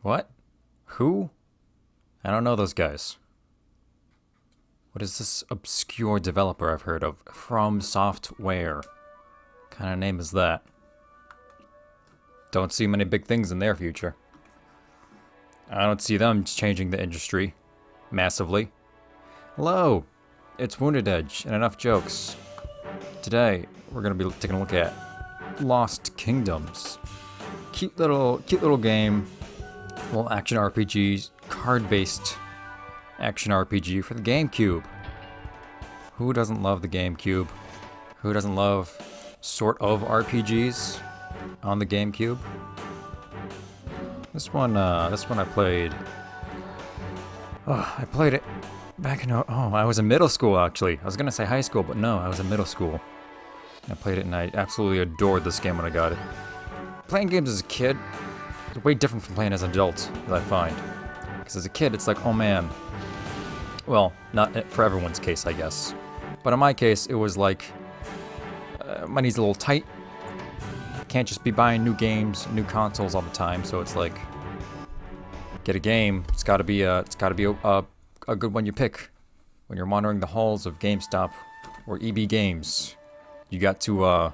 What? Who? I don't know those guys. What is this obscure developer I've heard of? FromSoftware. What kind of name is that? Don't see many big things in their future. I don't see them changing the industry massively. Hello, it's Wounded Edge and Enough Jokes. Today, we're going to be taking a look at Lost Kingdoms. Cute little game. Little action RPG, card-based action RPG for the GameCube. Who doesn't love the GameCube? Who doesn't love sort of RPGs on the GameCube? This one I played. Oh, I played it back in I was in middle school actually. I was gonna say high school, but no, I was in middle school. I played it and I absolutely adored this game when I got it. Playing games as a kid is way different from playing as an adult, as I find. Because as a kid, it's like, oh man. Well, not for everyone's case, I guess. But in my case, it was like, money's a little tight. Can't just be buying new games, new consoles all the time. So it's like, get a game. It's got to be a good one you pick. When you're wandering the halls of GameStop or EB Games, you got to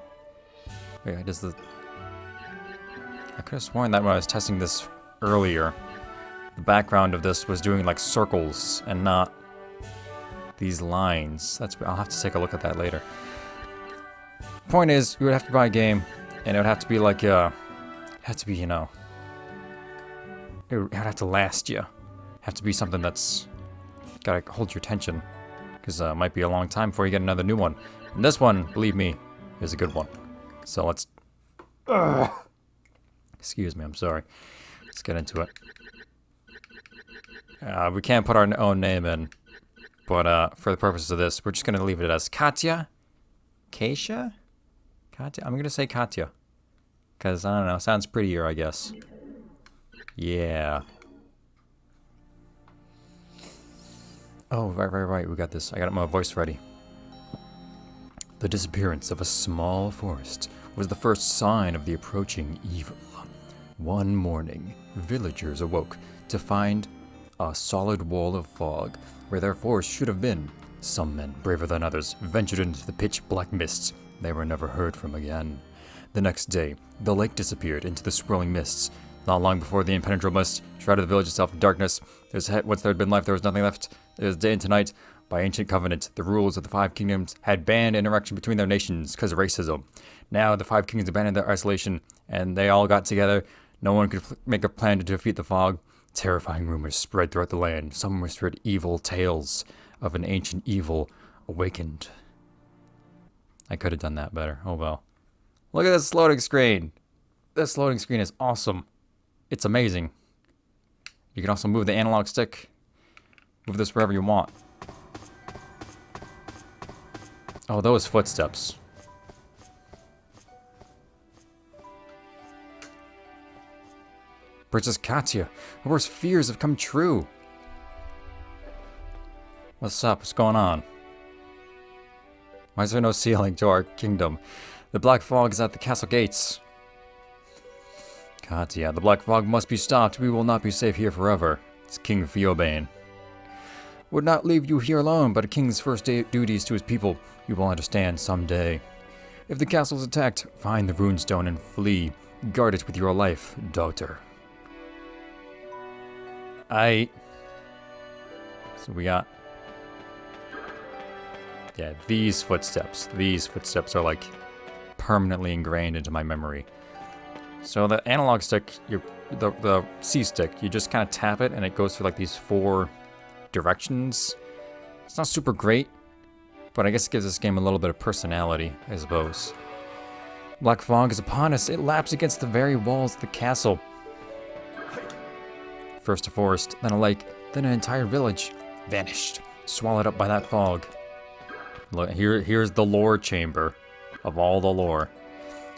wait, does the? I could have sworn that when I was testing this earlier, the background of this was doing like circles and not these lines. I'll have to take a look at that later. Point is, you would have to buy a game, and it would have to be like it would have to last you. Have to be something that's gotta hold your attention, because it might be a long time before you get another new one. And this one, believe me, is a good one. So let's. Excuse me, I'm sorry. Let's get into it. We can't put our own name in, but for the purposes of this, we're just going to leave it as Katya? Kasia? Katya? I'm going to say Katya. Because, I don't know, sounds prettier, I guess. Yeah. Oh, right, we got this. I got my voice ready. The disappearance of a small forest was the first sign of the approaching evil. One morning, villagers awoke to find a solid wall of fog where their forest should have been. Some men, braver than others, ventured into the pitch-black mists. They were never heard from again. The next day, the lake disappeared into the swirling mists. Not long before the impenetrable mist shrouded the village itself in darkness. Once there had been life, there was nothing left. It was day and night. By ancient covenant, the rulers of the five kingdoms had banned interaction between their nations because of racism. Now the five kingdoms abandoned their isolation, and they all got together. No one could make a plan to defeat the fog. Terrifying rumors spread throughout the land. Some whispered evil tales of an ancient evil awakened. I could have done that better. Oh well. Look at this loading screen. This loading screen is awesome. It's amazing. You can also move the analog stick. Move this wherever you want. Oh, those footsteps. Princess Katya, her worst fears have come true. What's up? What's going on? Why is there no ceiling to our kingdom? The black fog is at the castle gates. Katya, the black fog must be stopped. We will not be safe here forever. It's King Theobane. Would not leave you here alone, but a king's first duties to his people. You will understand someday. If the castle is attacked, find the runestone and flee. Guard it with your life, daughter. So we got... Yeah, these footsteps. These footsteps are like permanently ingrained into my memory. So the analog stick, the C stick, you just kind of tap it and it goes through like these 4 directions. It's not super great, but I guess it gives this game a little bit of personality, I suppose. Black fog is upon us. It laps against the very walls of the castle. First a forest, then a lake, then an entire village. Vanished, swallowed up by that fog. Look, here's the lore chamber of all the lore.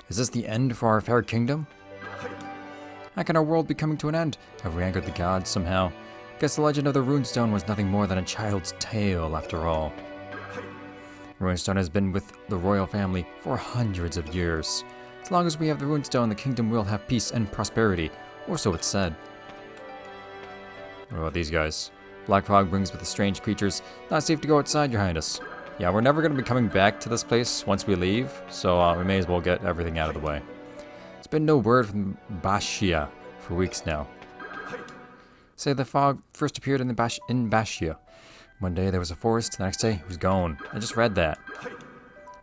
Is this the end for our fair kingdom? How can our world be coming to an end? Have we angered the gods somehow? Guess the legend of the runestone was nothing more than a child's tale after all. Runestone has been with the royal family for hundreds of years. As long as we have the runestone, the kingdom will have peace and prosperity, or so it's said. What about these guys? Black fog brings with the strange creatures. Not safe to go outside, Your Highness. Yeah, we're never going to be coming back to this place once we leave, so we may as well get everything out of the way. There's been no word from Bashia for weeks now. Say the fog first appeared in Bashia. One day there was a forest, the next day it was gone. I just read that.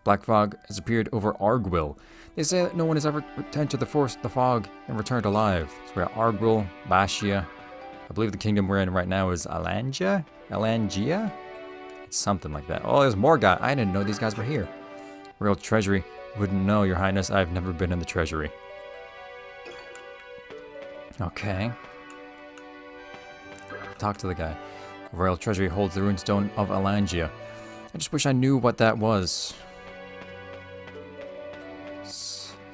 Black fog has appeared over Arguil. They say that no one has ever entered the fog and returned alive. So we got Arguil, Bashia. I believe the kingdom we're in right now is Alangia? Alangia? It's something like that. Oh, there's more guys. I didn't know these guys were here. Royal Treasury. Wouldn't know, Your Highness. I've never been in the Treasury. Okay. Talk to the guy. The Royal Treasury holds the runestone of Alangia. I just wish I knew what that was.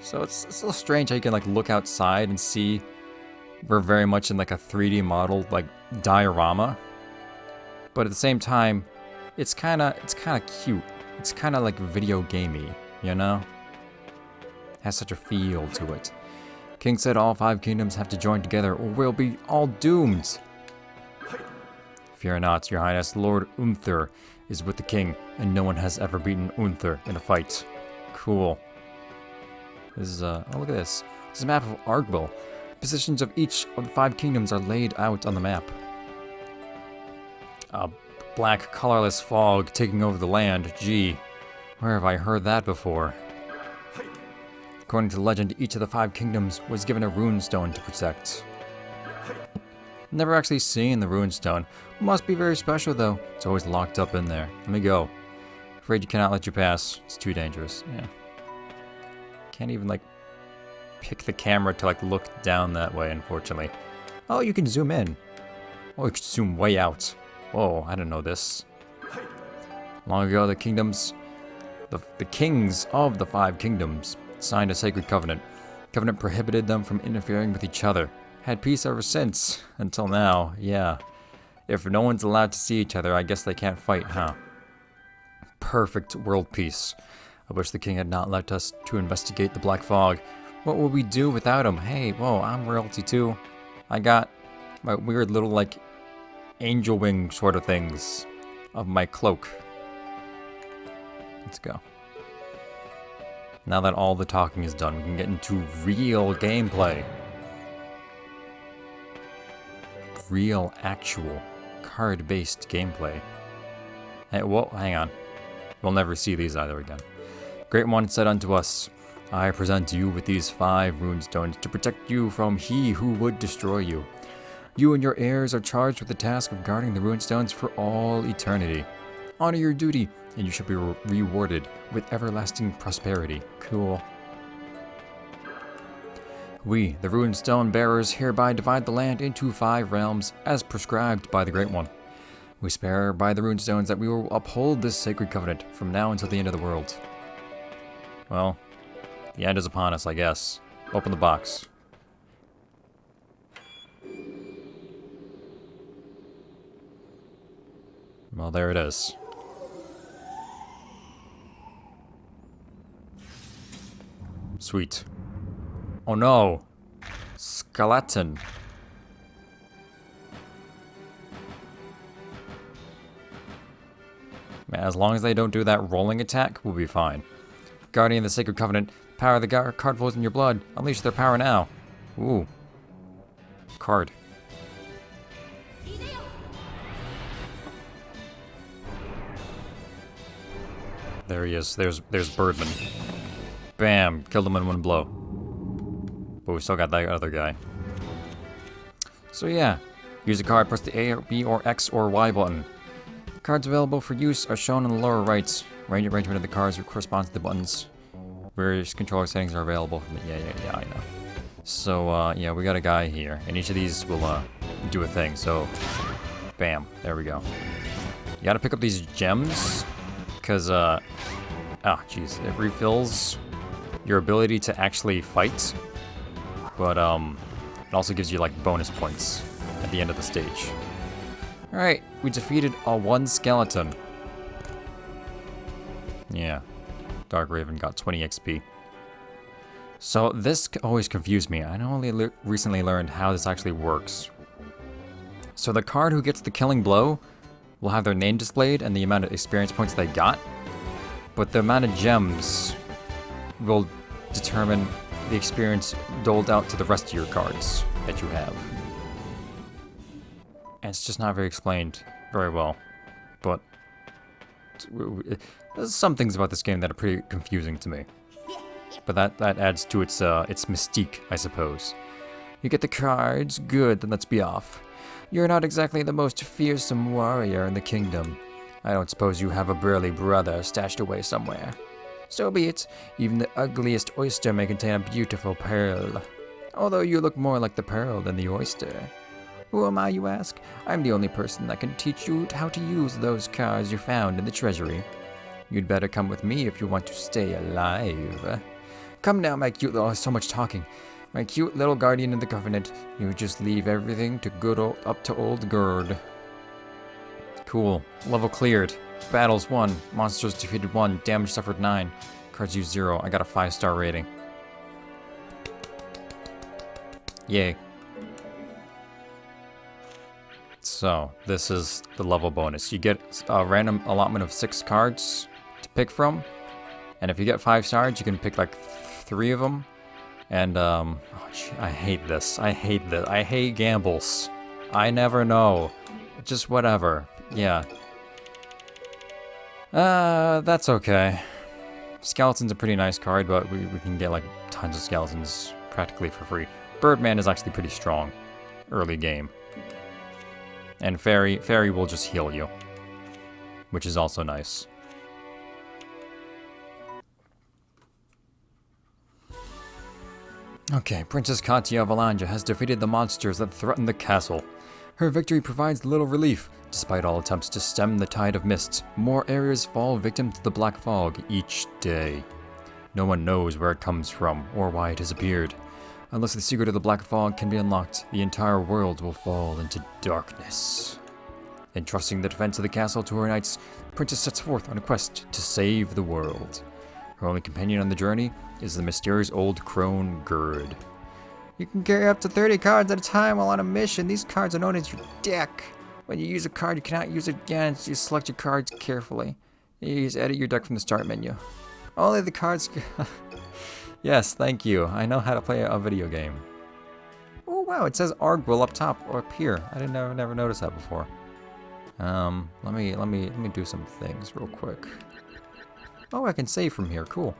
So it's a little strange how you can like look outside and see we're very much in like a 3D model like diorama. But at the same time, it's kinda cute. It's kinda like video gamey, you know? Has such a feel to it. King said all 5 kingdoms have to join together or we'll be all doomed. Fear not, Your Highness. Lord Unther is with the king, and no one has ever beaten Unther in a fight. Cool. This is, oh, look at this. This is a map of Arguil. Positions of each of the 5 kingdoms are laid out on the map. A black, colorless fog taking over the land. Gee, where have I heard that before? According to legend, each of the 5 kingdoms was given a runestone to protect. Never actually seen the runestone. Must be very special though. It's always locked up in there. Let me go. Afraid you cannot let you pass. It's too dangerous. Yeah. Can't even like pick the camera to like look down that way, unfortunately. Oh, you can zoom in. Oh, you can zoom way out. Whoa, I didn't know this. Long ago, the kings of the 5 kingdoms signed a sacred covenant. Covenant prohibited them from interfering with each other. Had peace ever since, until now, yeah. If no one's allowed to see each other, I guess they can't fight, huh? Perfect world peace. I wish the king had not left us to investigate the Black Fog. What would we do without him? Hey, whoa, I'm royalty too. I got my weird little, like, angel wing sort of things of my cloak. Let's go. Now that all the talking is done, we can get into real gameplay. Real, actual, card-based gameplay. Hey, whoa, hang on. We'll never see these either again. Great One said unto us, I present you with these 5 runestones to protect you from he who would destroy you. You and your heirs are charged with the task of guarding the runestones for all eternity. Honor your duty, and you shall be rewarded with everlasting prosperity. Cool. We, the runestone bearers, hereby divide the land into 5 realms, as prescribed by the Great One. We swear by the runestones that we will uphold this sacred covenant from now until the end of the world. Well, the end is upon us, I guess. Open the box. Well, there it is. Sweet. Oh no! Skeleton. Man, as long as they don't do that rolling attack, we'll be fine. Guardian of the Sacred Covenant, power of the card flows in your blood. Unleash their power now. Ooh. Card. There he is. There's Birdman. Bam! Killed him in one blow. But we still got that other guy. So yeah. Use a card, press the A or B or X or Y button. Cards available for use are shown in the lower right. Range arrangement of the cards corresponds to the buttons. Various controller settings are available from the... Yeah, I know. So, yeah, we got a guy here. And each of these will, do a thing. So, bam. There we go. You gotta pick up these gems. Because, oh, jeez. It refills your ability to actually fight. But, it also gives you, like, bonus points at the end of the stage. Alright, we defeated a 1 skeleton. Yeah. Dark Raven got 20 XP. So this always confused me. I only recently learned how this actually works. So the card who gets the killing blow will have their name displayed and the amount of experience points they got, but the amount of gems will determine the experience doled out to the rest of your cards that you have. And it's just not very explained very well, but there's some things about this game that are pretty confusing to me. But that adds to its mystique, I suppose. You get the cards, good, then let's be off. You're not exactly the most fearsome warrior in the kingdom. I don't suppose you have a burly brother stashed away somewhere. So be it. Even the ugliest oyster may contain a beautiful pearl. Although you look more like the pearl than the oyster. Who am I, you ask? I'm the only person that can teach you how to use those cards you found in the treasury. You'd better come with me if you want to stay alive. Come now, my cute little... so much talking. My cute little guardian of the covenant. You just leave everything to good old... up to old Gerd. Cool. Level cleared. Battles 1. Monsters defeated 1. Damage suffered 9. Cards used 0. I got a 5-star rating. Yay. So, this is the level bonus. You get a random allotment of 6 cards to pick from. And if you get 5 stars, you can pick like 3 of them. And, oh, gee, I hate this. I hate this. I hate gambles. I never know. Just whatever. Yeah. That's okay. Skeleton's a pretty nice card, but we can get like tons of skeletons practically for free. Birdman is actually pretty strong. Early game. And Fairy will just heal you. Which is also nice. Okay, Princess Katya of Alanja has defeated the monsters that threaten the castle. Her victory provides little relief. Despite all attempts to stem the tide of mist, more areas fall victim to the black fog each day. No one knows where it comes from or why it has appeared. Unless the secret of the black fog can be unlocked, the entire world will fall into darkness. Entrusting the defense of the castle to her knights, Princess sets forth on a quest to save the world. Her only companion on the journey is the mysterious old crone Gerd. You can carry up to 30 cards at a time while on a mission. These cards are known as your deck. When you use a card, you cannot use it again, so you select your cards carefully. You just edit your deck from the start menu. Only the cards... Yes, thank you. I know how to play a video game. Oh wow, it says Argwell up top or up here. I didn't never notice that before. Let me do some things real quick. Oh, I can save from here. Cool.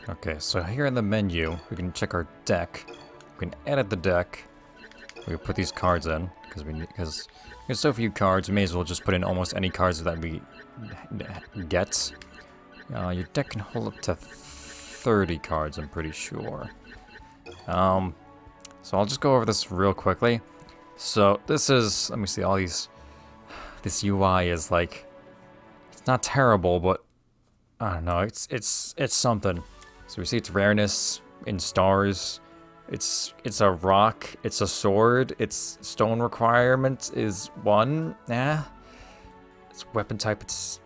Okay, so here in the menu, we can check our deck. We can edit the deck. We can put these cards in because there's so few cards. We may as well just put in almost any cards that we get. Your deck can hold up to 30 cards, I'm pretty sure. So I'll just go over this real quickly. So this is, let me see, all these, this UI is like, it's not terrible, but I don't know, it's something. So we see its rareness in stars. It's a rock, it's a sword, its stone requirement is 1. Its weapon type, it's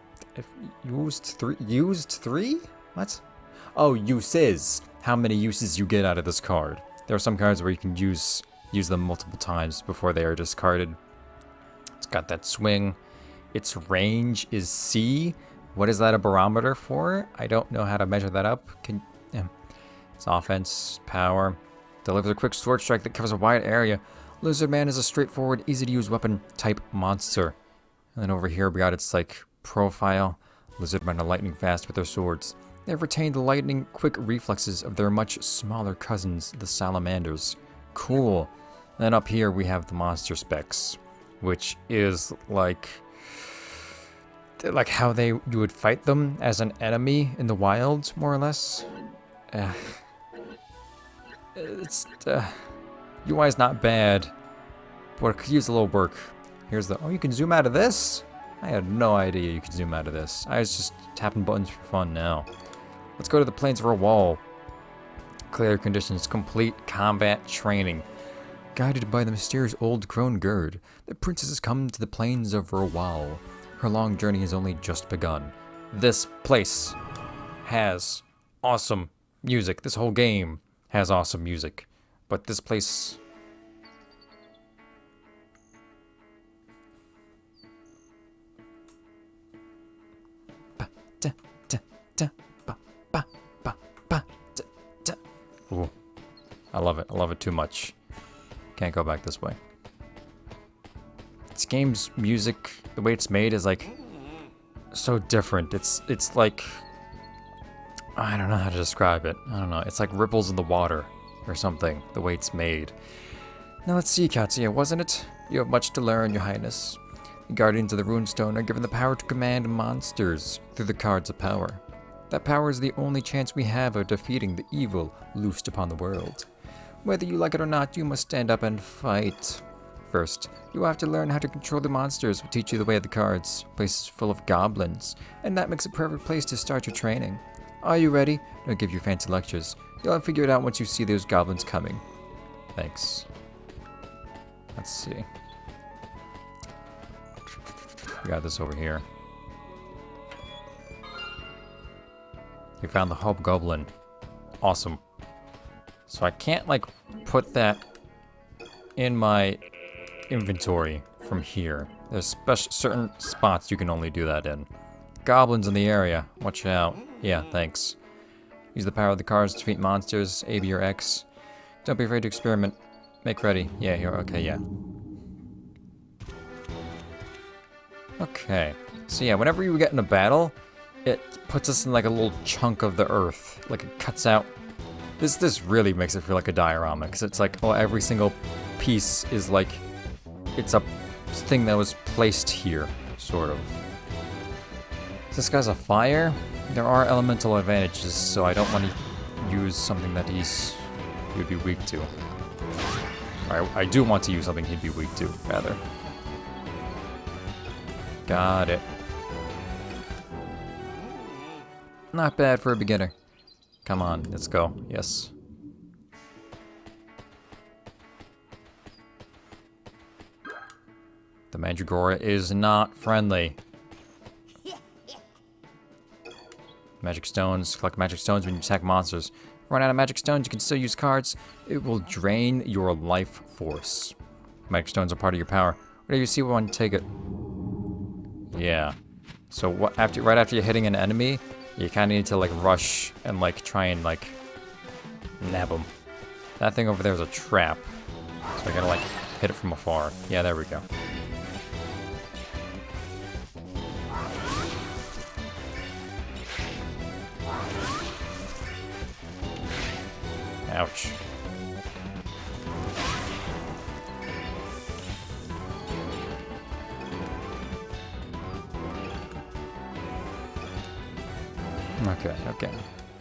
used 3? What? Oh, uses. How many uses you get out of this card. There are some cards where you can use them multiple times before they are discarded. It's got that swing. Its range is C. What is that a barometer for? I don't know how to measure that up. Its offense, power. Delivers a quick sword strike that covers a wide area. Lizardman is a straightforward, easy-to-use weapon type monster. And then over here we got its like profile. Lizardmen are lightning fast with their swords. They have retained the lightning quick reflexes of their much smaller cousins, the salamanders. Cool. And then up here we have the monster specs, which is like how you would fight them as an enemy in the wild, more or less. UI is not bad, but it could use a little work. Here's the, oh, you can zoom out of this? I had no idea you could zoom out of this. I was just tapping buttons for fun now. Let's go to the plains of Rawal. Clear conditions, complete combat training. Guided by the mysterious old crone Gerd, the princess has come to the plains of Rawal. Her long journey has only just begun. This place has awesome music. This whole game has awesome music. But this place I love it. I love it too much. Can't go back this way. This game's music, the way it's made is like so different. It's like, I don't know how to describe it. I don't know. It's like ripples in the water or something, the way it's made. Now let's see, Katsuya, wasn't it? You have much to learn, Your Highness. The Guardians of the Runestone are given the power to command monsters through the Cards of Power. That power is the only chance we have of defeating the evil loosed upon the world. Whether you like it or not, you must stand up and fight. First, you have to learn how to control the monsters. We'll teach you the way of the cards. Place is full of goblins, and that makes a perfect place to start your training. Are you ready? Don't give you fancy lectures. You'll have to figure it out once you see those goblins coming. Thanks. Let's see. We got this over here. You found the Hobgoblin. Awesome. So I can't, like, put that in my inventory from here. There's certain spots you can only do that in. Goblins in the area. Watch out. Yeah, thanks. Use the power of the cards to defeat monsters, A, B, or X. Don't be afraid to experiment. Make ready. Yeah, here. Okay, yeah. Okay. So yeah, whenever you get in a battle, it puts us in like a little chunk of the earth. Like it cuts out. This really makes it feel like a diorama, because it's like, oh, every single piece is like, it's a thing that was placed here, sort of. This guy's a fire. There are elemental advantages, so I don't want to use something that he would be weak to. I do want to use something he'd be weak to, rather. Got it. Not bad for a beginner. Come on, let's go. Yes. The Mandragora is not friendly. Magic stones. Collect magic stones when you attack monsters. Run out of magic stones, you can still use cards. It will drain your life force. Magic stones are part of your power. Whatever you see one, take it. Yeah. So what, right after you're hitting an enemy, you kind of need to like rush and like try and like nab them. That thing over there is a trap. So I gotta like hit it from afar. Yeah, there we go. Ouch. Okay, okay.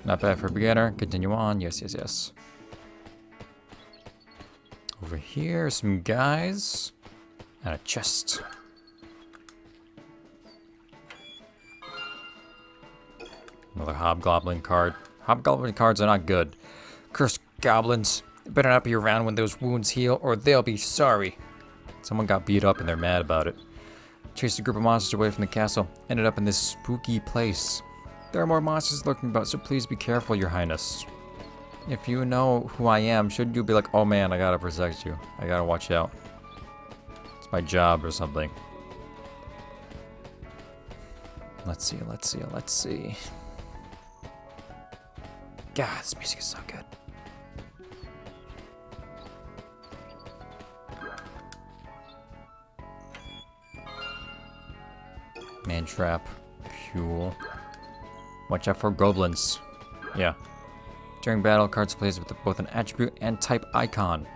Not bad for a beginner. Continue on. Yes, yes, yes. Over here, some guys. And a chest. Another Hobgoblin card. Hobgoblin cards are not good. Cursed goblins. They better not be around when those wounds heal, or they'll be sorry. Someone got beat up and they're mad about it. Chased a group of monsters away from the castle. Ended up in this spooky place. There are more monsters lurking about, so please be careful, Your Highness. If you know who I am, shouldn't you be like, oh man, I gotta protect you. I gotta watch out. It's my job or something. Let's see, let's see, let's see. God, this music is so good. Man trap. Cool. Watch out for goblins. Yeah. During battle, cards placed with both an attribute and type icon.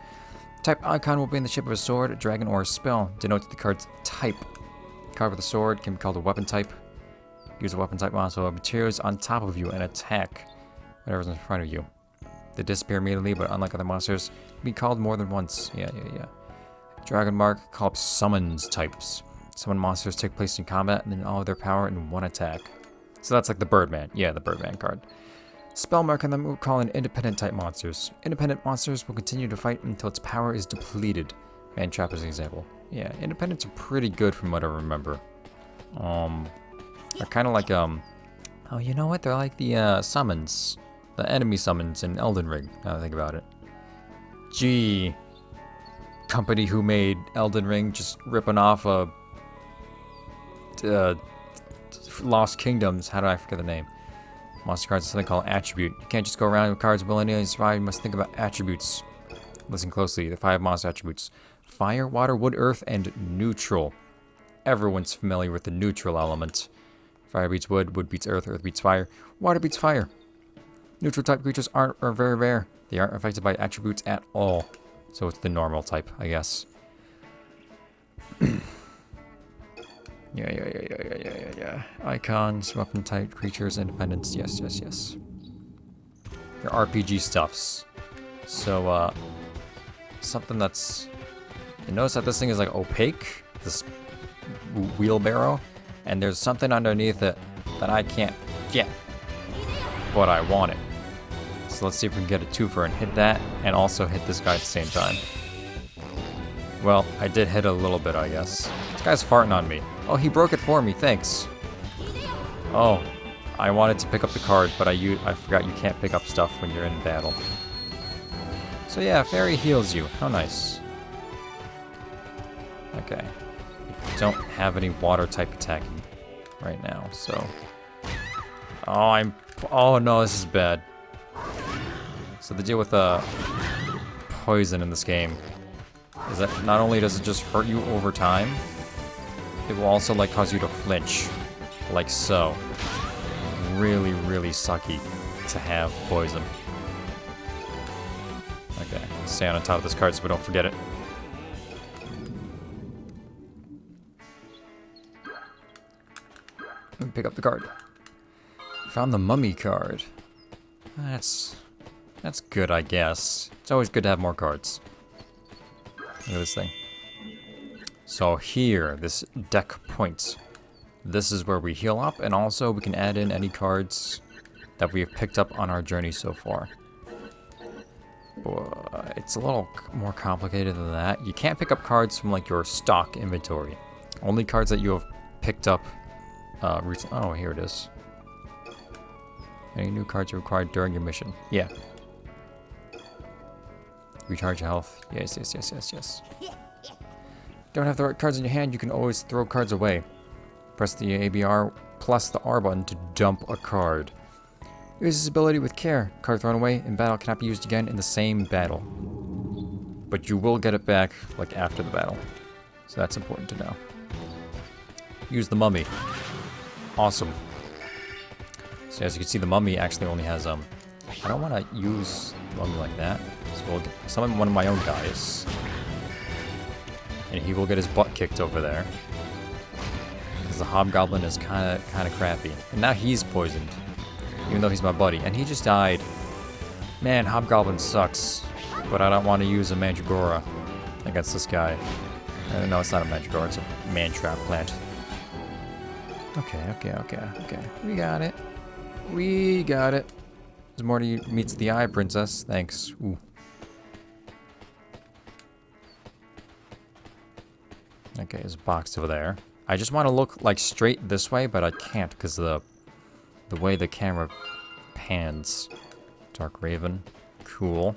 Type icon will be in the shape of a sword, a dragon, or a spell. Denotes the card's type. Card with a sword can be called a weapon type. Use a weapon type monster or materials on top of you and attack whatever's in front of you. They disappear immediately, but unlike other monsters, can be called more than once. Yeah. Dragon mark called summons types. Summon monsters take place in combat and then all of their power in one attack. So that's like the Birdman. Yeah, the Birdman card. Spell mark on them we'll call in independent type monsters. Independent monsters will continue to fight until its power is depleted. Man trap is an example. Yeah, independents are pretty good from what I remember. They're kind of like, oh, you know what? They're like the summons. The enemy summons in Elden Ring, now that I think about it. Gee. Company who made Elden Ring just ripping off a... Lost Kingdoms. How do I forget the name? Monster cards are something called attribute. You can't just go around with cards willy-nilly survive. You must think about attributes. Listen closely. The 5 monster attributes. Fire, water, wood, earth, and neutral. Everyone's familiar with the neutral element. Fire beats wood, wood beats earth, earth beats fire, water beats fire. Neutral type creatures are very rare. They aren't affected by attributes at all. So it's the normal type, I guess. Yeah. Icons, weapon type, creatures, independence. Yes. Your RPG stuffs. So, something that's... You notice that this thing is like opaque? This wheelbarrow? And there's something underneath it that I can't get. But I want it. So let's see if we can get a twofer and hit that, and also hit this guy at the same time. Well, I did hit a little bit, I guess. This guy's farting on me. Oh, he broke it for me, thanks. Oh, I wanted to pick up the card, but I forgot you can't pick up stuff when you're in battle. So yeah, fairy heals you. How nice. Okay. I don't have any water type attacking right now, so... Oh no, this is bad. So the deal with poison in this game is that not only does it just hurt you over time, it will also like cause you to flinch, like so. Really, really sucky to have poison. Okay, stay on top of this card so we don't forget it. Let me pick up the card. Found the mummy card. That's good, I guess. It's always good to have more cards. Look at this thing. So here, this deck points. This is where we heal up, and also we can add in any cards that we have picked up on our journey so far. It's a little more complicated than that. You can't pick up cards from like your stock inventory. Only cards that you have picked up recently. Oh, here it is. Any new cards are required during your mission? Yeah. Recharge your health. Yes. Don't have the right cards in your hand, you can always throw cards away. Press the ABR plus the R button to dump a card. Use this ability with care. Card thrown away in battle cannot be used again in the same battle. But you will get it back, like, after the battle. So that's important to know. Use the mummy. Awesome. So as you can see, the mummy actually only has, I don't want to use the mummy like that. So we'll summon one of my own guys. And he will get his butt kicked over there. Because the hobgoblin is kind of crappy. And now he's poisoned. Even though he's my buddy. And he just died. Man, hobgoblin sucks. But I don't want to use a mandragora against this guy. No, it's not a mandragora, it's a man-trap plant. Okay. We got it. There's more to you meets the eye, princess. Thanks. Ooh. Okay, there's a box over there. I just want to look like straight this way, but I can't because of the way the camera pans. Dark Raven. Cool.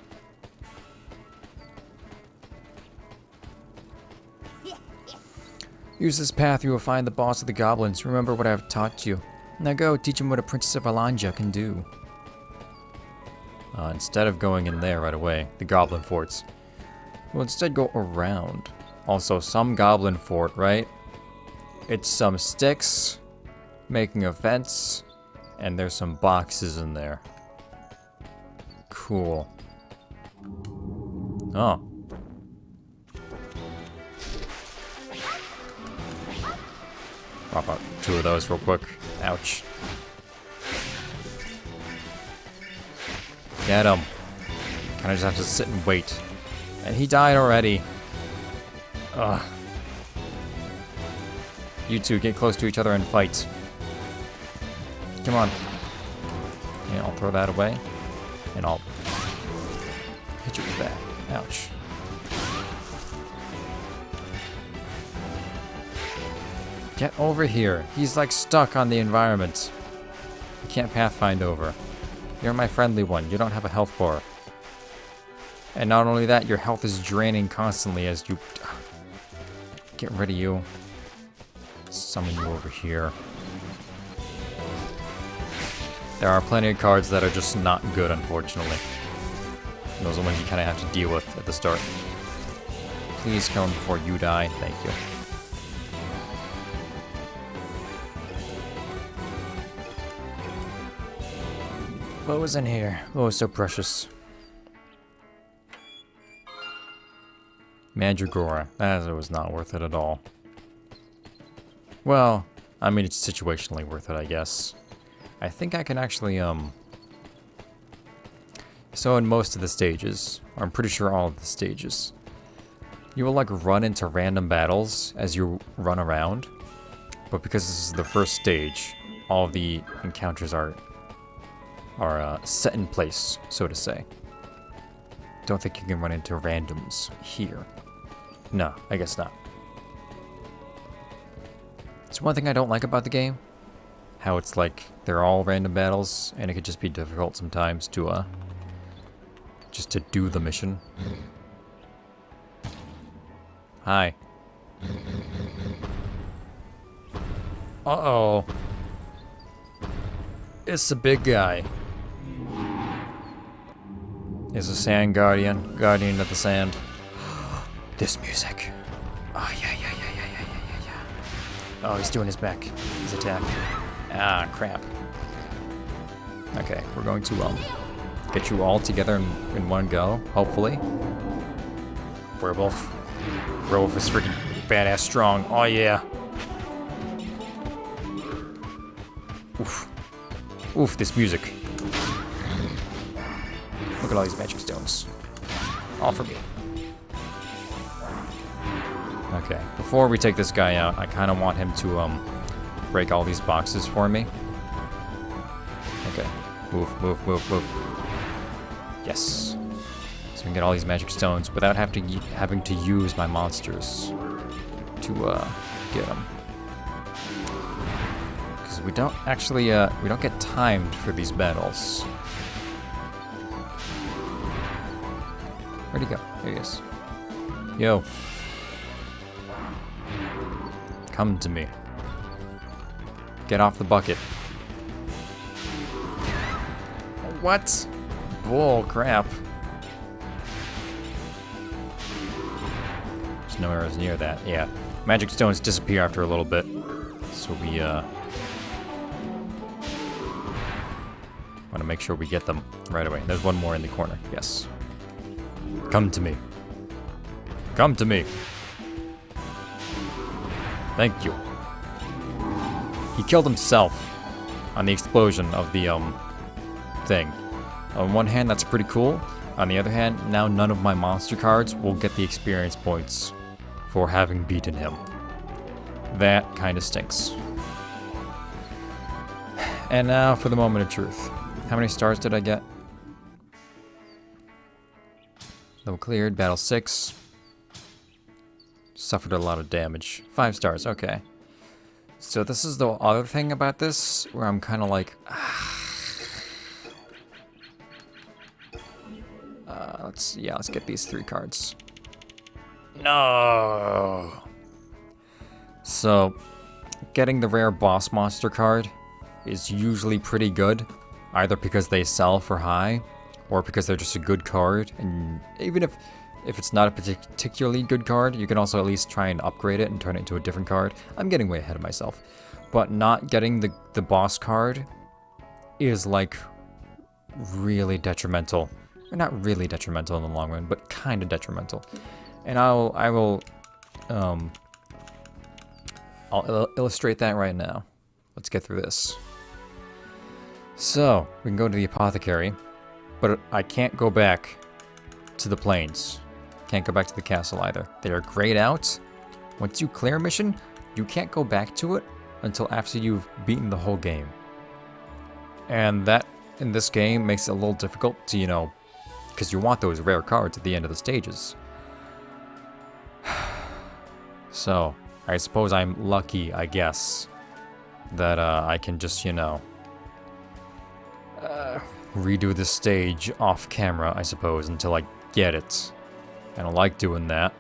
Use this path, you will find the boss of the goblins. Remember what I have taught you. Now go, teach him what a princess of Alanja can do. Instead of going in there right away, the goblin forts, we'll instead go around. Also, some goblin fort, right? It's some sticks, making a fence, and there's some boxes in there. Cool. Oh. Pop out 2 of those real quick. Ouch. Get him. Kind of just have to sit and wait. And he died already. Ugh. You two, get close to each other and fight. Come on. Yeah, I'll throw that away. And I'll hit you with that. Ouch. Get over here. He's like stuck on the environment. You can't pathfind over. You're my friendly one. You don't have a health bar. And not only that, your health is draining constantly as you... Get rid of you. Summon you over here. There are plenty of cards that are just not good, unfortunately. Those are ones you kind of have to deal with at the start. Please kill him before you die. Thank you. What was in here? Oh, so precious. Mandragora. That was not worth it at all. Well, I mean, it's situationally worth it, I guess. I think I can actually, So in most of the stages, or I'm pretty sure all of the stages, you will, like, run into random battles as you run around. But because this is the first stage, all of the encounters are set in place, so to say. Don't think you can run into randoms here. No, I guess not. It's one thing I don't like about the game. How it's like, they're all random battles, and it could just be difficult sometimes to, just to do the mission. Hi. Uh-oh. It's a big guy. Is a sand guardian. Guardian of the sand. This music. Oh, yeah. Oh, he's doing his back. His attack. Ah, crap. Okay, we're going to, get you all together in one go, hopefully. Werewolf. Werewolf is freaking badass strong. Oh, yeah. Oof. Oof, this music. Look at all these magic stones. All for me. Okay, before we take this guy out, I kind of want him to, break all these boxes for me. Okay. Move. Yes. So we can get all these magic stones without having to use my monsters to, get them. Because we don't actually, we don't get timed for these battles. Where'd he go? There he is. Yo. Come to me. Get off the bucket. What? Bull crap. There's no arrows near that. Yeah. Magic stones disappear after a little bit. So we, want to make sure we get them right away. There's one more in the corner. Yes. Come to me. Come to me. Thank you. He killed himself on the explosion of the, thing. On one hand, that's pretty cool. On the other hand, now none of my monster cards will get the experience points for having beaten him. That kind of stinks. And now for the moment of truth. How many stars did I get? Level cleared, battle 6. Suffered a lot of damage. 5 stars, okay. So this is the other thing about this, where I'm kind of like... let's get these 3 cards. No! So, getting the rare boss monster card is usually pretty good, either because they sell for high, or because they're just a good card, and even if it's not a particularly good card, you can also at least try and upgrade it and turn it into a different card. I'm getting way ahead of myself. But not getting the boss card is, like, really detrimental. Or not really detrimental in the long run, but kind of detrimental. And I'll illustrate that right now. Let's get through this. So, we can go to the apothecary, but I can't go back to the plains. Can't go back to the castle either. They are grayed out. Once you clear a mission, you can't go back to it until after you've beaten the whole game. And that, in this game, makes it a little difficult to, you know, because you want those rare cards at the end of the stages. So, I suppose I'm lucky, I guess, that I can just, you know, redo this stage off camera, I suppose, until I get it. I don't like doing that,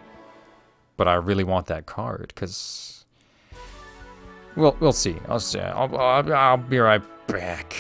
but I really want that card, because... We'll see. I'll be right back.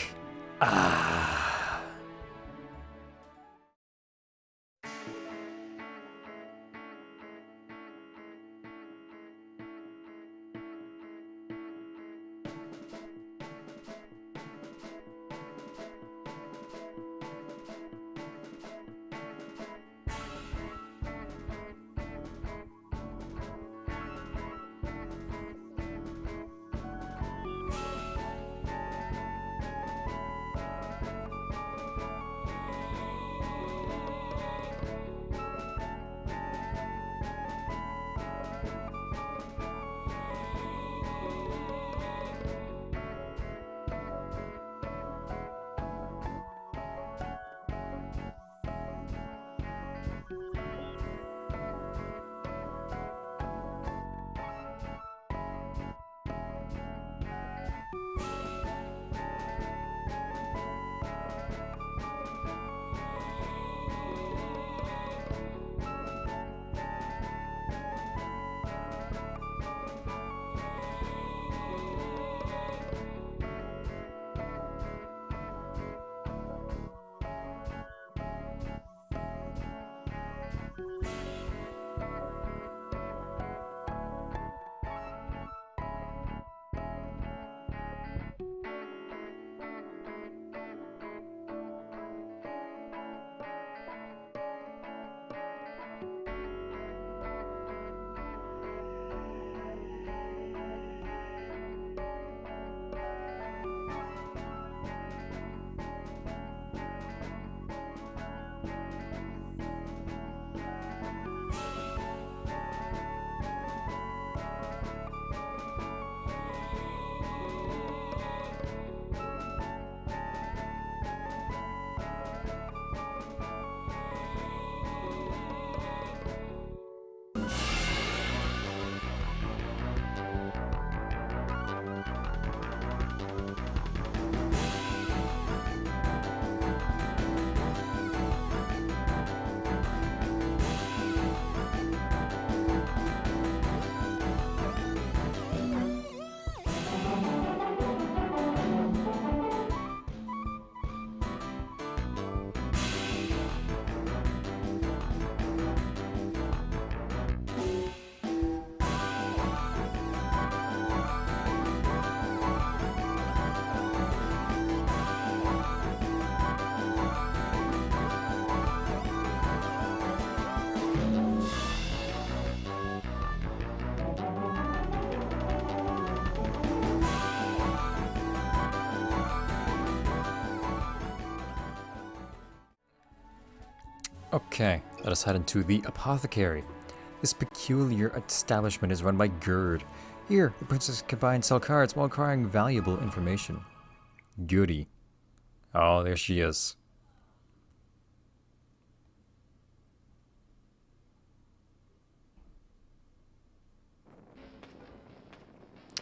Okay, let us head into the apothecary. This peculiar establishment is run by Gerd. Here, the princess can buy and sell cards while acquiring valuable information. Goody. Oh, there she is.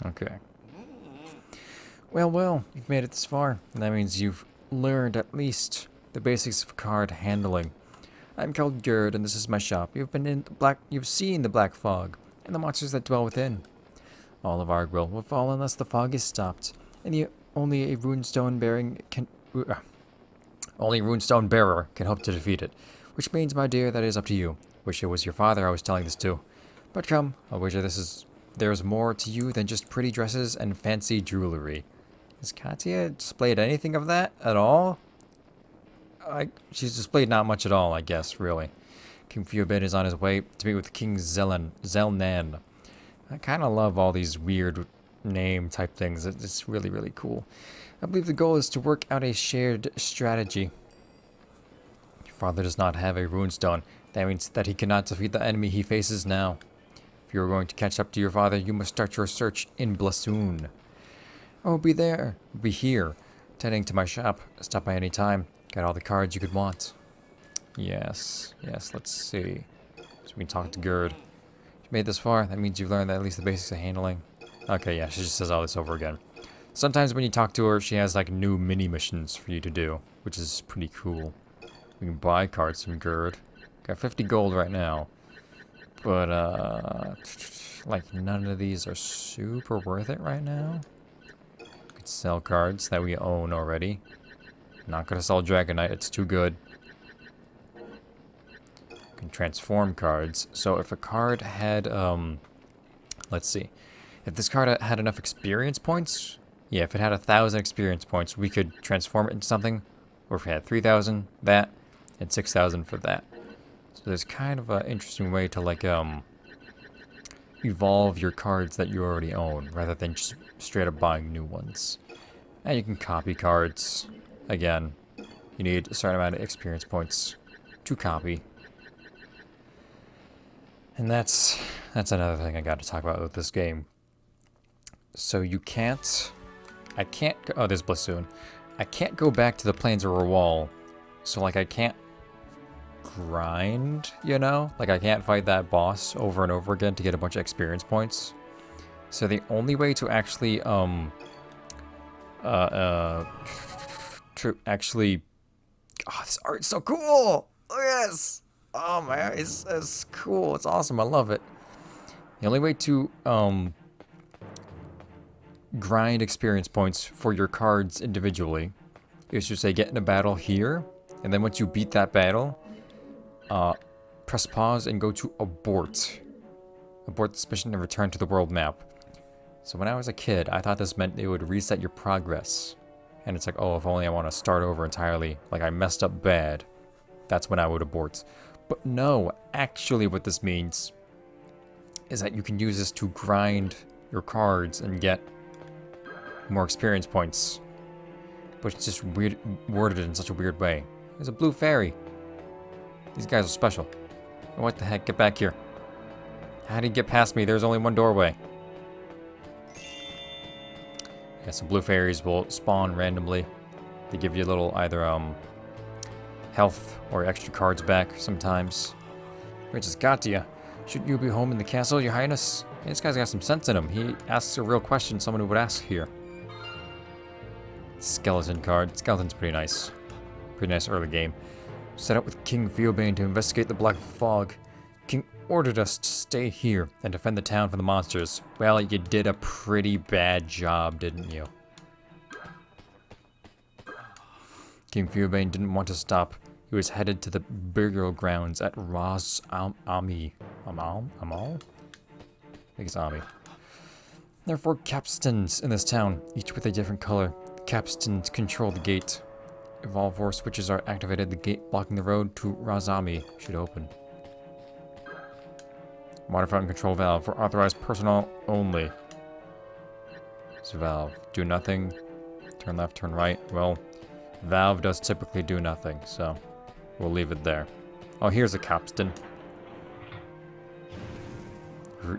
Okay. Well, you've made it this far. That means you've learned at least the basics of card handling. I'm called Gerd, and this is my shop. You've seen the black fog, and the monsters that dwell within. All of Argwell will fall unless the fog is stopped, and only a runestone bearer can hope to defeat it. Which means, my dear, that is up to you. Wish it was your father I was telling this to. But come, I'll wager there's more to you than just pretty dresses and fancy jewelry. Has Katya displayed anything of that at all? She's displayed not much at all, I guess, really. King Fiobin is on his way to meet with King Zelnan. I kind of love all these weird name type things. It's really, really cool. I believe the goal is to work out a shared strategy. Your father does not have a runestone. That means that he cannot defeat the enemy he faces now. If you are going to catch up to your father, you must start your search in Blasoon. Oh, be here. Tending to my shop. Stop by any time. Got all the cards you could want. Yes, let's see. So we can talk to Gerd. You made this far, that means you've learned at least the basics of handling. Okay, yeah, she just says all this over again. Sometimes when you talk to her, she has like new mini missions for you to do, which is pretty cool. We can buy cards from Gerd. Got 50 gold right now. But, like none of these are super worth it right now. We could sell cards that we own already. Not gonna sell Dragonite, it's too good. Can transform cards. So if a card had, let's see. If this card had enough experience points, yeah, if it had 1,000 experience points, we could transform it into something. Or if it had 3,000, that, and 6,000 for that. So there's kind of an interesting way to, like, evolve your cards that you already own, rather than just straight up buying new ones. And you can copy cards. Again, you need a certain amount of experience points to copy. And that's another thing I got to talk about with this game. So you can't... I can't... Oh, there's Blossoon. I can't go back to the Plains of Wall. So, like, I can't grind, you know? Like, I can't fight that boss over and over again to get a bunch of experience points. So the only way to actually, actually... Oh, this art's so cool! Look at this! Oh, man, it's cool. It's awesome. I love it. The only way to, grind experience points for your cards individually is to say get in a battle here, and then once you beat that battle, press pause and go to abort. Abort this mission and return to the world map. So when I was a kid, I thought this meant it would reset your progress. And it's like, oh, if only I want to start over entirely, like I messed up bad, that's when I would abort. But no, actually what this means is that you can use this to grind your cards and get more experience points. But it's just weird, worded in such a weird way. There's a blue fairy. These guys are special. What the heck? Get back here. How did he get past me? There's only one doorway. Yeah, some blue fairies will spawn randomly. They give you a little either health or extra cards back sometimes. We just got to you. Shouldn't you be home in the castle, your highness? Hey, this guy's got some sense in him. He asks a real question someone who would ask here. Skeleton card. Skeleton's pretty nice. Pretty nice early game. Set up with King Theobane to investigate the Black Fog. King ordered us to stay here and defend the town from the monsters. Well, you did a pretty bad job, didn't you? King Theobane didn't want to stop. He was headed to the burial grounds at Ras Ami. Amal? I think it's Ami. There are 4 capstans in this town, each with a different color. The capstans control the gate. If all 4 switches are activated, the gate blocking the road to Razami should open. Water fountain control valve for authorized personnel only. This valve. Do nothing. Turn left, turn right. Well, valve does typically do nothing, so we'll leave it there. Oh, here's a capstan.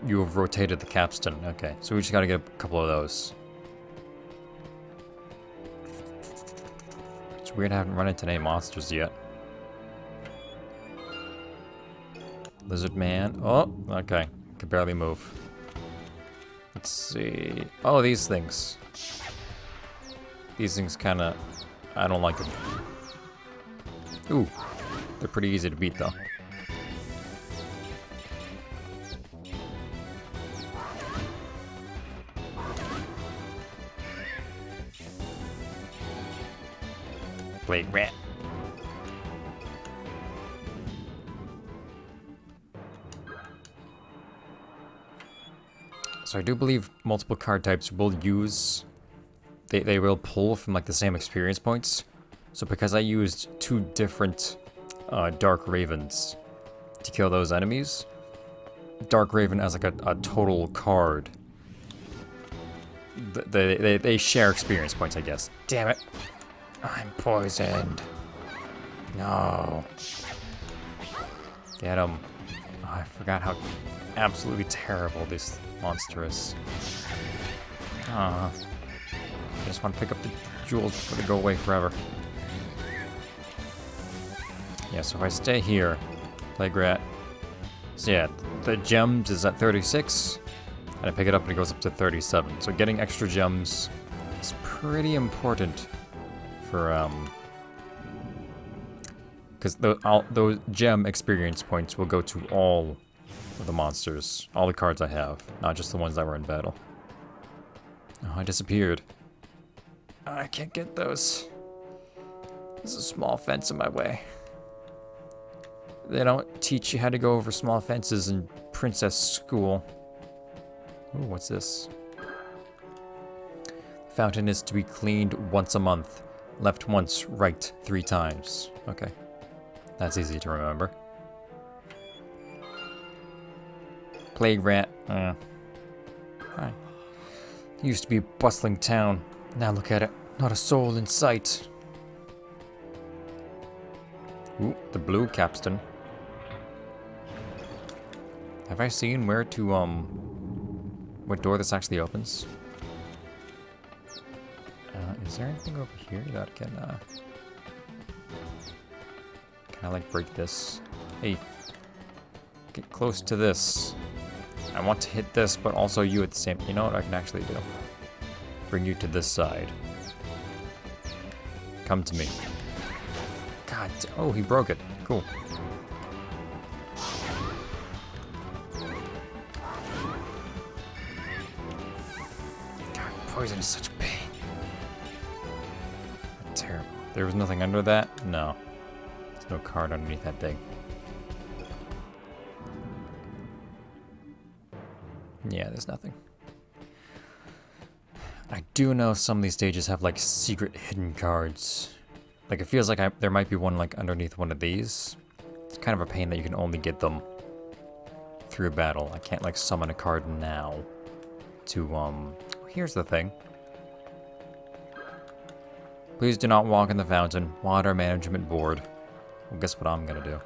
You have rotated the capstan. Okay, so we just gotta get a couple of those. It's weird I haven't run into any monsters yet. Lizard man. Oh, okay. Can barely move. Let's see. Oh, these things. These things kind of... I don't like them. Ooh. They're pretty easy to beat, though. Blade rat. So I do believe multiple card types will use... They will pull from like the same experience points. So because I used 2 different Dark Ravens to kill those enemies, Dark Raven has like a total card. They share experience points, I guess. Damn it. I'm poisoned. No. Get him. Oh, I forgot how absolutely terrible this monster is. I just want to pick up the jewels before they go away forever. Yeah, so if I stay here, Plague Rat. So yeah, the gems is at 36, and I pick it up and it goes up to 37. So getting extra gems is pretty important for, because those gem experience points will go to all of the monsters, all the cards I have, not just the ones that were in battle. Oh, I disappeared. I can't get those. There's a small fence in my way. They don't teach you how to go over small fences in princess school. Ooh, what's this? Fountain is to be cleaned once a month. Left once, right 3 times. Okay. That's easy to remember. Plague rat. Hi. Used to be a bustling town. Now look at it. Not a soul in sight. Ooh, the blue capstan. Have I seen where to, what door this actually opens? Is there anything over here that can I, like, break this? Hey, get close to this. I want to hit this, but also you at the same... You know what I can actually do? Bring you to this side. Come to me. God, oh, he broke it. Cool. God, poison is such pain. Terrible. There was nothing under that? No. There's no card underneath that thing. Yeah, there's nothing. I do know some of these stages have, like, secret hidden cards. Like, it feels like there might be one, like, underneath one of these. It's kind of a pain that you can only get them through battle. I can't, like, summon a card now to, Here's the thing. Please do not walk in the fountain. Water Management Board. Well, guess what I'm gonna do?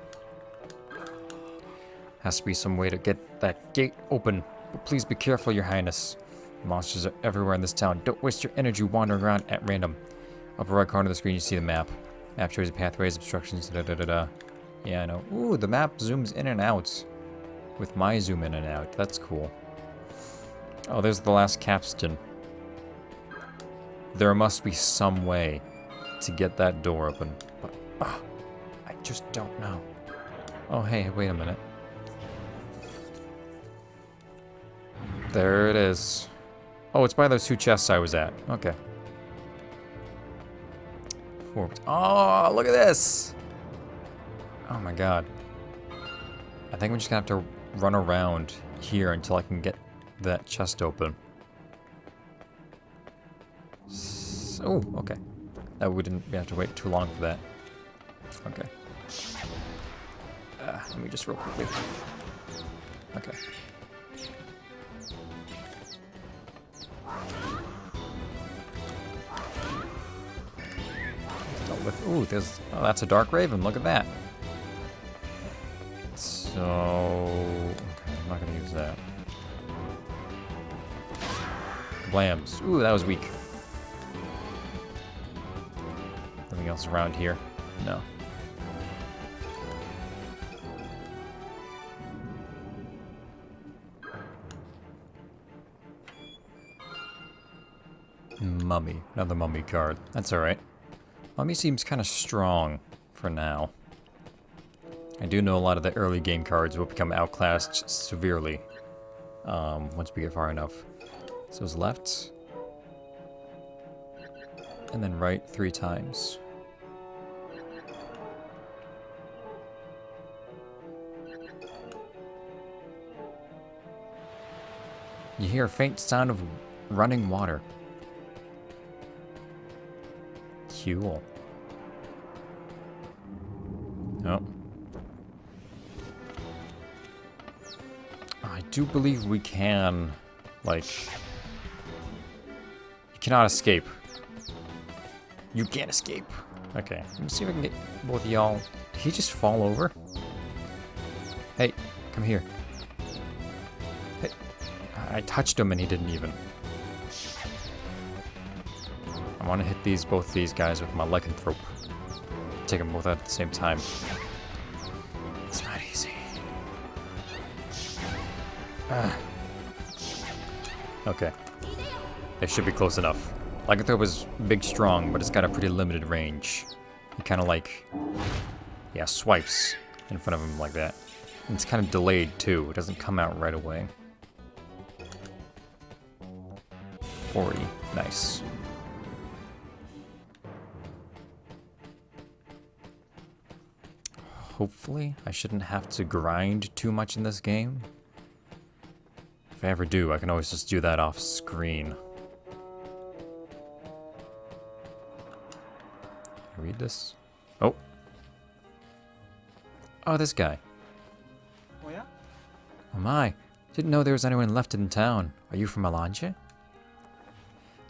Has to be some way to get that gate open. But please be careful, Your Highness. Monsters are everywhere in this town. Don't waste your energy wandering around at random. Upper right corner of the screen, you see the map. Map shows you pathways, obstructions, da-da-da-da. Yeah, I know. Ooh, the map zooms in and out. With my zoom in and out. That's cool. Oh, there's the last capstan. There must be some way to get that door open. But, I just don't know. Oh, hey, wait a minute. There it is. Oh, it's by those 2 chests I was at. Okay. Forked. Oh, look at this! Oh my god. I think we're just gonna have to run around here until I can get that chest open. Oh, okay. We didn't have to wait too long for that. Okay. Let me just real quickly. Okay. Ooh, oh, that's a Dark Raven. Look at that. So, okay, I'm not gonna use that. Blams. Ooh, that was weak. Anything else around here? No. Mummy. Another mummy card. That's alright. Mummy seems kind of strong for now. I do know a lot of the early game cards will become outclassed severely once we get far enough. So it's left. And then right 3 times. You hear a faint sound of running water. Cool. Oh. I do believe we can, like... You cannot escape. You can't escape. Okay, let me see if I can get both of y'all. Did he just fall over? Hey, come here. Hey. I touched him and he didn't even. I want to hit both these guys with my lycanthrope. Take them both out at the same time. It's not easy. Okay. They should be close enough. Lycanthrope is big, strong, but it's got a pretty limited range. He kind of like, yeah, swipes in front of him like that. And it's kind of delayed too. It doesn't come out right away. 40. Nice. hopefully. I shouldn't have to grind too much in this game. If I ever do, I can always just do that off screen. Read this. Oh. Oh, this guy. Oh yeah? Oh my. Didn't know there was anyone left in town. Are you from Alanje?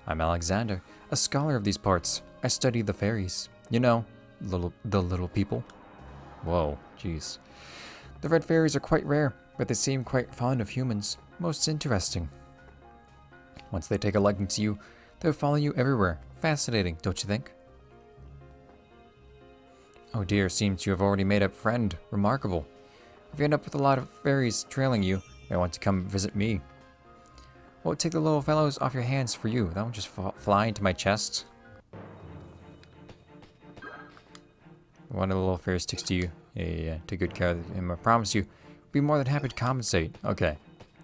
I'm Alexander, a scholar of these parts. I study the fairies. You know, the little people. Whoa, jeez. The red fairies are quite rare, but they seem quite fond of humans. Most interesting. Once they take a liking to you, they'll follow you everywhere. Fascinating, don't you think? Oh dear, seems you have already made a friend. Remarkable. If you end up with a lot of fairies trailing you, you may want to come visit me. Well, take the little fellows off your hands for you. That won't just fly into my chest. One of the little fairies sticks to you. Yeah. Take good care of him. I promise you. Be more than happy to compensate. Okay.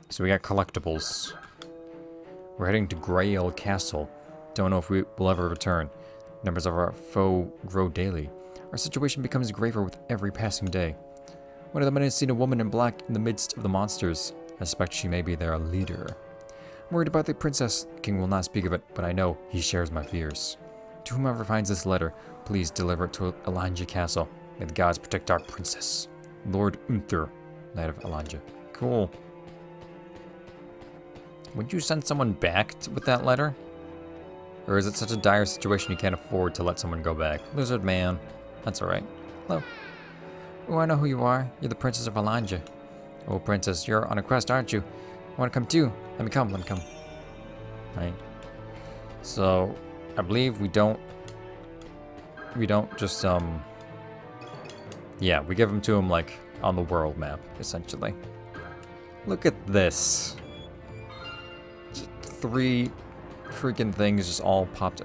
So we got collectibles. We're heading to Grail Castle. Don't know if we will ever return. Numbers of our foe grow daily. Our situation becomes graver with every passing day. One of the men has seen a woman in black in the midst of the monsters. I suspect she may be their leader. I'm worried about the princess. The king will not speak of it, but I know he shares my fears. To whomever finds this letter, please deliver it to Alanje Castle. May the gods protect our princess. Lord Unther, Knight of Alanje. Cool. Would you send someone back with that letter? Or is it such a dire situation you can't afford to let someone go back? Lizard man. That's alright. Hello. Oh, I know who you are. You're the princess of Alanje. Oh, princess, you're on a quest, aren't you? I want to come too. Let me come. Right. So, I believe we don't just, yeah, we give them to him, like, on the world map, essentially. Look at this. Just 3 freaking things just all popped.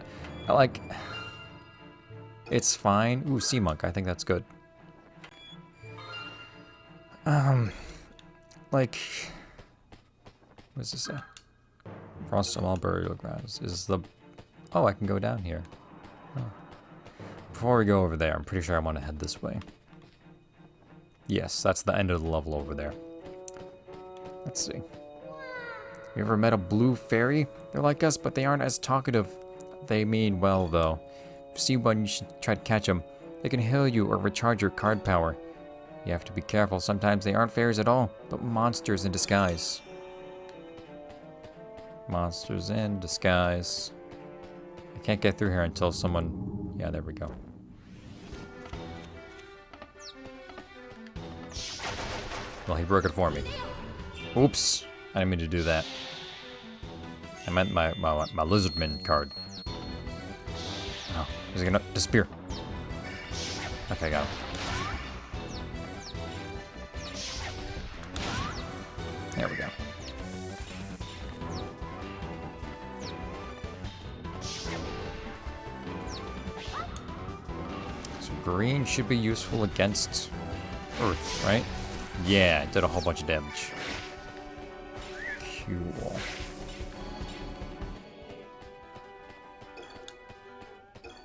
Like, it's fine. Ooh, sea monk. I think that's good. Like, what does this say? Frost of all burial grounds is the... Oh, I can go down here. Oh. Before we go over there, I'm pretty sure I want to head this way. Yes, that's the end of the level over there. Let's see. You ever met a blue fairy? They're like us, but they aren't as talkative. They mean well, though. If you see one, you should try to catch them. They can heal you or recharge your card power. You have to be careful. Sometimes they aren't fairies at all, but monsters in disguise. Monsters in disguise. I can't get through here until someone... Yeah, there we go. Well, he broke it for me. Oops. I didn't mean to do that. I meant my lizardman card. Oh, is he gonna disappear? Okay, got him. There we go. So green should be useful against Earth, right? Yeah, it did a whole bunch of damage. Cool.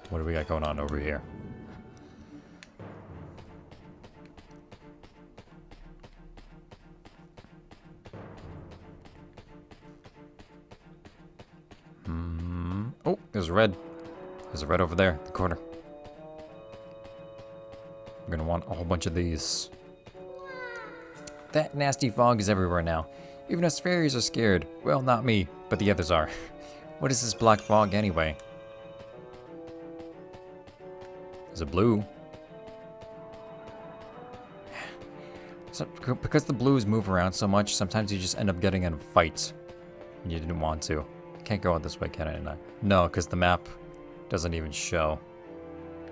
What do we got going on over here? Oh, there's red. There's a red over there, the corner. I'm gonna want a whole bunch of these. That nasty fog is everywhere now. Even us fairies are scared. Well, not me, but the others are. What is this black fog anyway? Is it blue? So, because the blues move around so much, sometimes you just end up getting in a fight. And you didn't want to. Can't go out this way, can I? No, because the map doesn't even show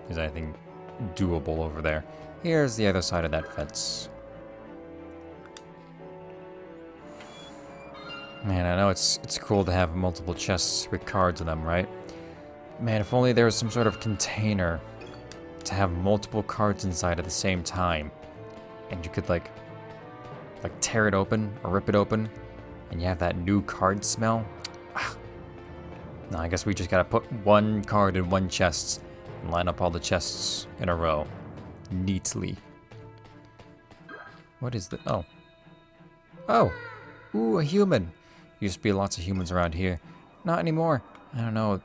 there's anything doable over there. Here's the other side of that fence. Man, I know it's cool to have multiple chests with cards in them, right? Man, if only there was some sort of container to have multiple cards inside at the same time. And you could like tear it open or rip it open and you have that new card smell. No, I guess we just gotta put one card in one chest and line up all the chests in a row. Neatly. What is that? Oh. Oh! Ooh, a human! Used to be lots of humans around here. Not anymore. I don't know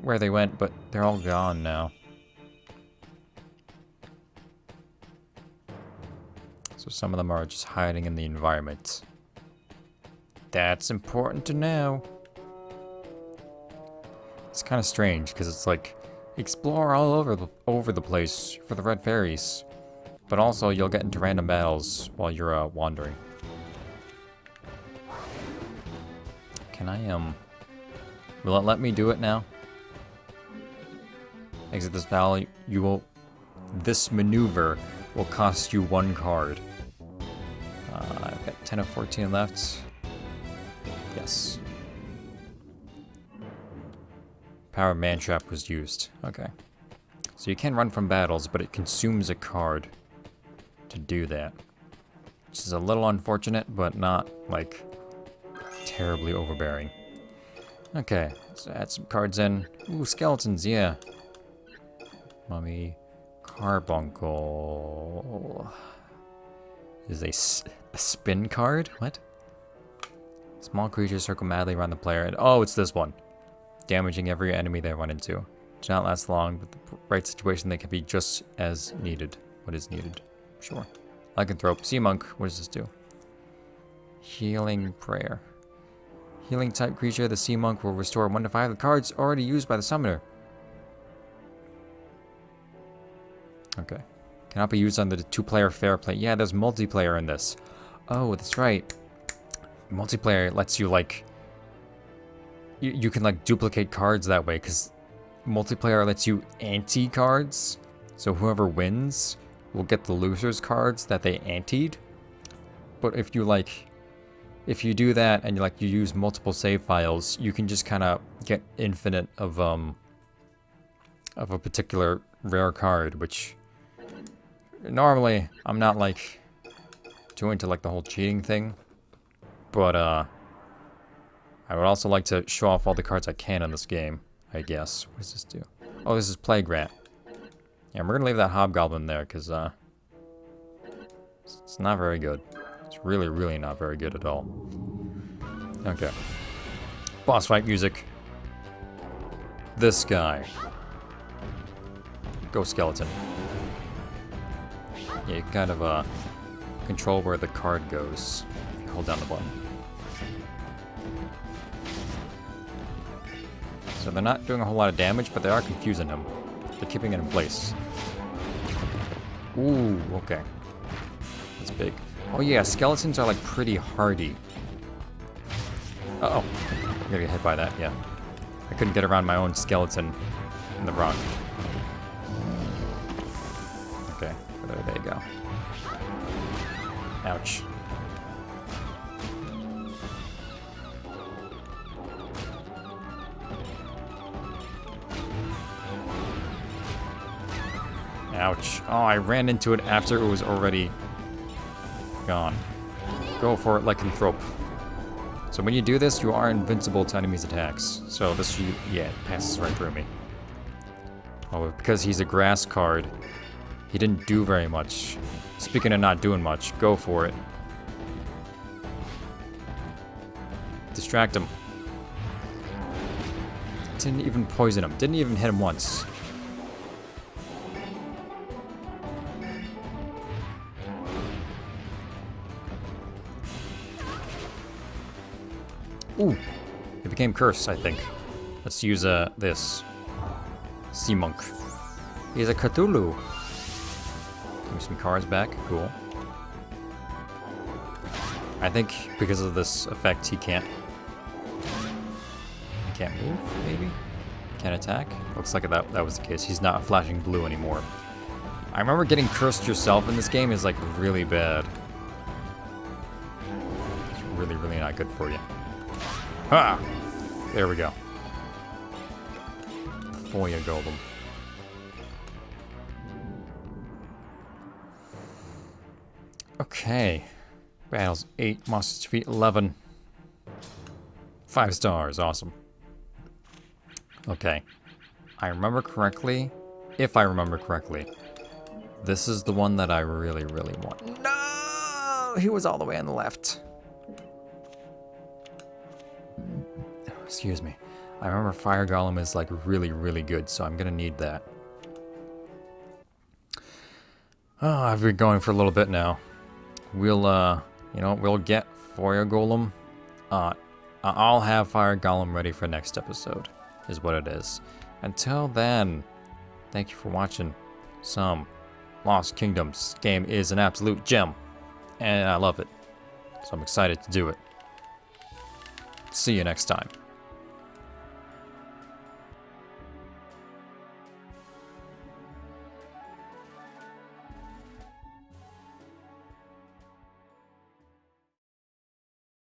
where they went, but they're all gone now. So some of them are just hiding in the environment. That's important to know. It's kind of strange, because it's like, explore all over the place for the red fairies. But also, you'll get into random battles while you're wandering. Can I, will it let me do it now? Exit this battle, you will... This maneuver will cost you 1 card. I've got 10 of 14 left. Yes. Power of Man Trap was used. Okay. So you can run from battles, but it consumes a card to do that. Which is a little unfortunate, but not, like, terribly overbearing. Okay, so add some cards in. Ooh, skeletons, yeah. Mummy. Carbuncle. Is a spin card? What? Small creatures circle madly around the player. And, oh, it's this one. Damaging every enemy they run into. Do not last long, but the right situation they can be just as needed. What is needed? Sure. Lycanthrope. Sea Monk. What does this do? Healing Prayer. Healing type creature, the Sea Monk will restore 1 to 5 of the cards already used by the summoner. Okay. Cannot be used on the 2-player fair play. Yeah, there's multiplayer in this. Oh, that's right. Multiplayer lets you, like... You can, like, duplicate cards that way, because multiplayer lets you ante-cards. So whoever wins will get the loser's cards that they anteed. But if you, like... If you do that and you use multiple save files, you can just kind of get infinite of a particular rare card, which normally I'm not like too into like the whole cheating thing, but I would also like to show off all the cards I can in this game, I guess. What does this do? Oh, this is Plague Rat. Yeah, we're gonna leave that Hobgoblin there because it's not very good. It's really, really not very good at all. Okay. Boss fight music. This guy. Go skeleton. Yeah, you can kind of control where the card goes if you hold down the button. So they're not doing a whole lot of damage, but they are confusing him. They're keeping it in place. Ooh, okay. That's big. Oh yeah, skeletons are like pretty hardy. Uh-oh. I'm gonna get hit by that, yeah. I couldn't get around my own skeleton in the rock. Okay, there you go. Ouch. Ouch. Oh, I ran into it after it was already gone. Go for it, Lycanthrope. So when you do this, you are invincible to enemies' attacks. So this, yeah, it passes right through me. Oh, because he's a grass card, he didn't do very much. Speaking of not doing much, go for it. Distract him. Didn't even poison him. Didn't even hit him once. Ooh, it became cursed, I think. Let's use this. Sea Monk. He's a Cthulhu. Give me some cards back. Cool. I think because of this effect, he can't move, maybe? Can't attack? Looks like that was the case. He's not flashing blue anymore. I remember getting cursed yourself in this game is like really bad. It's really, really not good for you. Ha! There we go. Foya Golem. Okay. Battles 8, monsters defeat 11. 5 stars, awesome. Okay. I remember correctly, if I remember correctly, this is the one that I really, really want. No! he was all the way on the left. Excuse me. I remember Fire Golem is like really, really good, so I'm gonna need that. Oh, I've been going for a little bit now. We'll, you know, we'll get Fire Golem. I'll have Fire Golem ready for next episode, is what it is. Until then, thank you for watching some Lost Kingdoms. This game is an absolute gem, and I love it. So I'm excited to do it. See you next time.